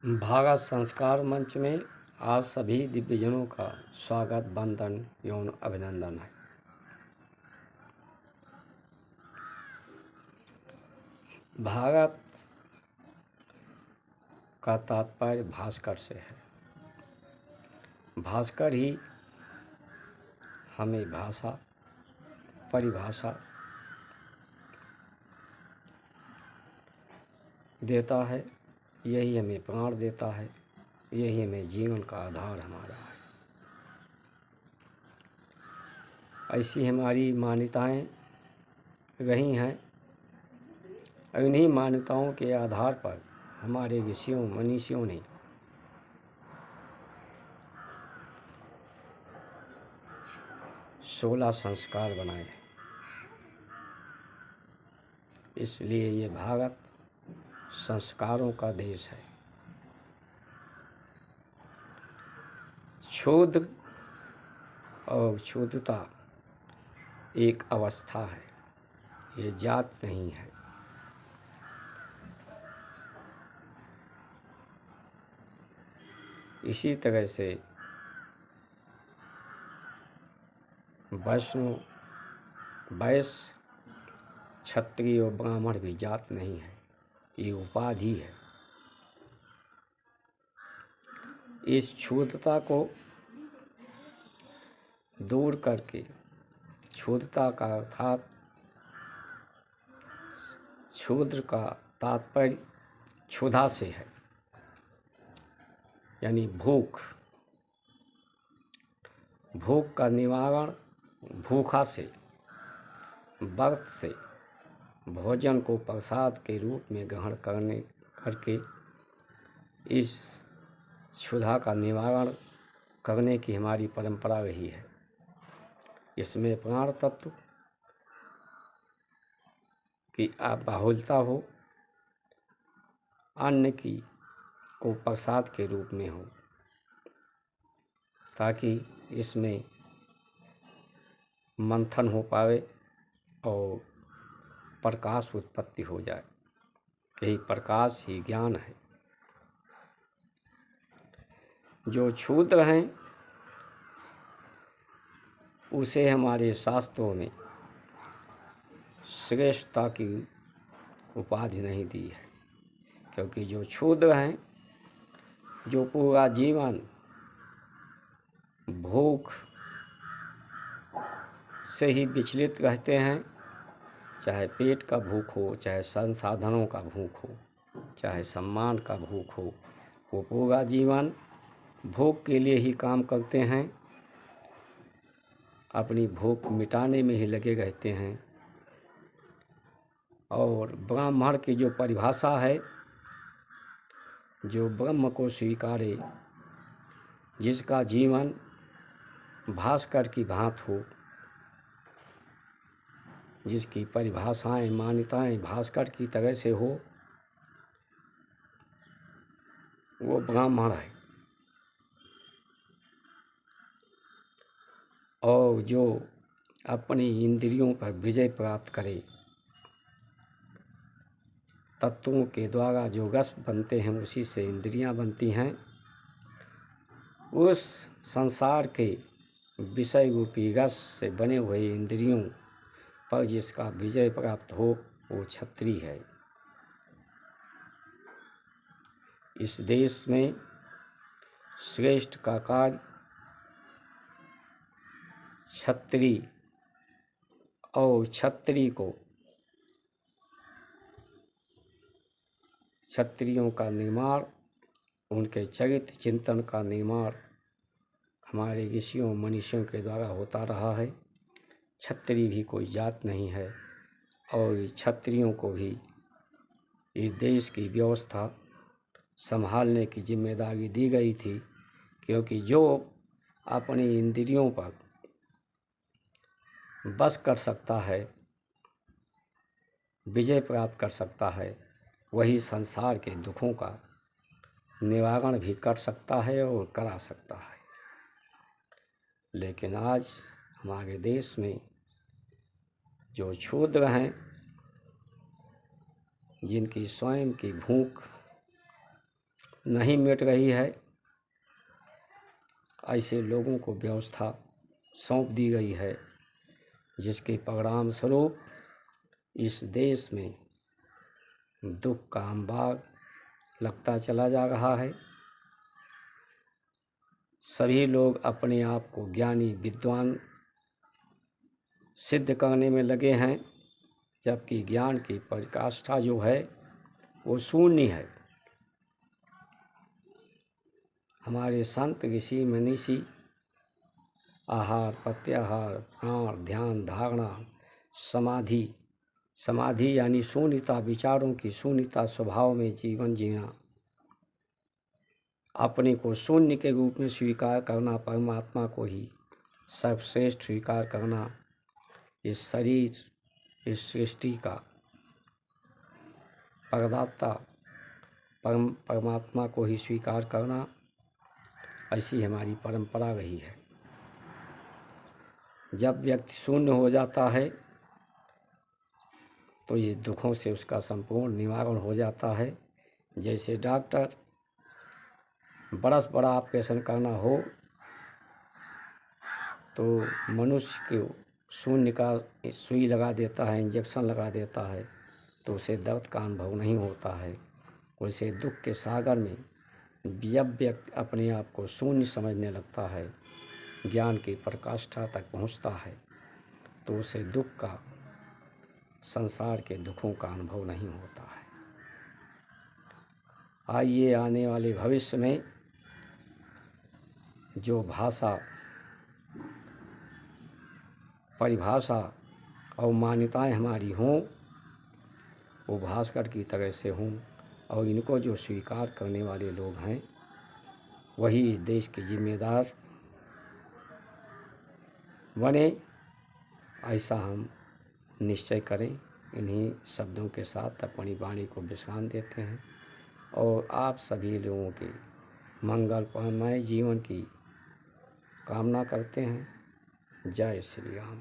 भारत संस्कार मंच में आज सभी दिव्यजनों का स्वागत, वंदन एवं अभिनंदन है। भारत का तात्पर्य भास्कर से है। भास्कर ही हमें भाषा, परिभाषा देता है, यही हमें प्राण देता है, यही हमें जीवन का आधार हमारा है। ऐसी हमारी मान्यताएं रही हैं। इन्हीं मान्यताओं के आधार पर हमारे ऋषियों मनीषियों ने सोलह संस्कार बनाए हैं। इसलिए ये भारत संस्कारों का देश है। क्षुद्र और क्षुद्रता एक अवस्था है, ये जात नहीं है। इसी तरह से वैष्णव, वैश्य, क्षत्रिय और ब्राह्मण भी जात नहीं है, ये उपाधि है। इस क्षुद्रता को दूर करके, क्षुद्रता का अर्थात क्षुद्र का तात्पर्य क्षुधा से है, यानी भूख। भूख का निवारण भूखा से, व्रत से, भोजन को प्रसाद के रूप में ग्रहण करके इस क्षुधा का निवारण करने की हमारी परंपरा रही है। इसमें प्राण तत्व की बाहुल्यता हो, अन्न की को प्रसाद के रूप में हो, ताकि इसमें मंथन हो पाए और प्रकाश उत्पत्ति हो जाए। यही प्रकाश ही ज्ञान है। जो क्षुद्र हैं उसे हमारे शास्त्रों में श्रेष्ठता की उपाधि नहीं दी है, क्योंकि जो क्षुद्र हैं, जो पूरा जीवन भूख से ही विचलित रहते हैं, चाहे पेट का भूख हो, चाहे संसाधनों का भूख हो, चाहे सम्मान का भूख हो, वो पूरा जीवन भूख के लिए ही काम करते हैं, अपनी भूख मिटाने में ही लगे रहते हैं। और ब्राह्मण की जो परिभाषा है, जो ब्रह्म को स्वीकारे, जिसका जीवन भास्कर की भांत हो, जिसकी परिभाषाएं, मान्यताएं भास्कर की तरह से हो, वो ब्राह्मण है। और जो अपनी इंद्रियों पर विजय प्राप्त करे, तत्वों के द्वारा जो रस बनते हैं उसी से इंद्रियां बनती हैं, उस संसार के विषय रूपी रस से बने हुए इंद्रियों पर जिसका विजय प्राप्त हो, वो क्षत्रिय है। इस देश में श्रेष्ठ का कार्य क्षत्रिय और क्षत्रिय को, क्षत्रियों का निर्माण, उनके चरित्र चिंतन का निर्माण हमारे ऋषियों मनीषियों के द्वारा होता रहा है। क्षत्रिय भी कोई जात नहीं है, और क्षत्रियों को भी इस देश की व्यवस्था संभालने की जिम्मेदारी दी गई थी, क्योंकि जो अपनी इंद्रियों पर बस कर सकता है, विजय प्राप्त कर सकता है, वही संसार के दुखों का निवारण भी कर सकता है और करा सकता है। लेकिन आज हमारे देश में जो क्षुद्र हैं, जिनकी स्वयं की भूख नहीं मिट रही है, ऐसे लोगों को व्यवस्था सौंप दी गई है, जिसके परिणाम स्वरूप इस देश में दुख का अंबार लगता चला जा रहा है। सभी लोग अपने आप को ज्ञानी विद्वान सिद्ध करने में लगे हैं, जबकि ज्ञान की पराकाष्ठा जो है वो शून्य है। हमारे संत ऋषि मनीषी आहार प्रत्याहार प्राण ध्यान धारणा समाधि यानी शून्यता, विचारों की शून्यता, स्वभाव में जीवन जीना, अपने को शून्य के रूप में स्वीकार करना, परमात्मा को ही सर्वश्रेष्ठ स्वीकार करना, इस शरीर इस सृष्टि का परदाता परमात्मा को ही स्वीकार करना, ऐसी हमारी परंपरा रही है। जब व्यक्ति शून्य हो जाता है तो ये दुखों से उसका संपूर्ण निवारण हो जाता है। जैसे डॉक्टर बड़ा ऑपरेशन करना हो तो मनुष्य को शून्य का सुई लगा देता है, इंजेक्शन लगा देता है, तो उसे दर्द का अनुभव नहीं होता है। वैसे दुख के सागर में जब व्यक्ति अपने आप को शून्य समझने लगता है, ज्ञान की पराकाष्ठा तक पहुंचता है, तो उसे दुख का, संसार के दुखों का अनुभव नहीं होता है। आइए आने वाले भविष्य में जो भाषा, परिभाषा और मान्यताएं हमारी हों वो भास्कर की तरह से हों, और इनको जो स्वीकार करने वाले लोग हैं वही इस देश के जिम्मेदार बने, ऐसा हम निश्चय करें। इन्हीं शब्दों के साथ अपनी वाणी को विश्राम देते हैं और आप सभी लोगों के मंगलमय जीवन की कामना करते हैं। जय श्री राम।